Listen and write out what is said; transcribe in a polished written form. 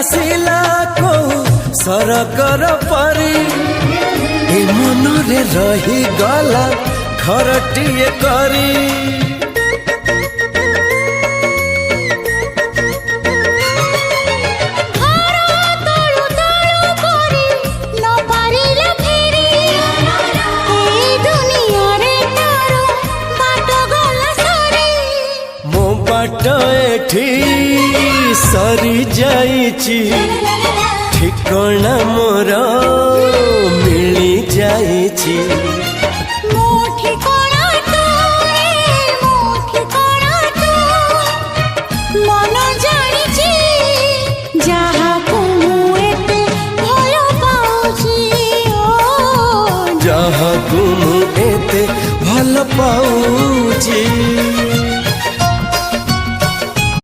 आसिला को सरकर परी ए मनरे रही गला घरटिए करी सरी जाइची ठिकाना मोर मिली जाइची मन जानिची जहाँ को एते भल पाउची जहाँ को एते भल पाउची।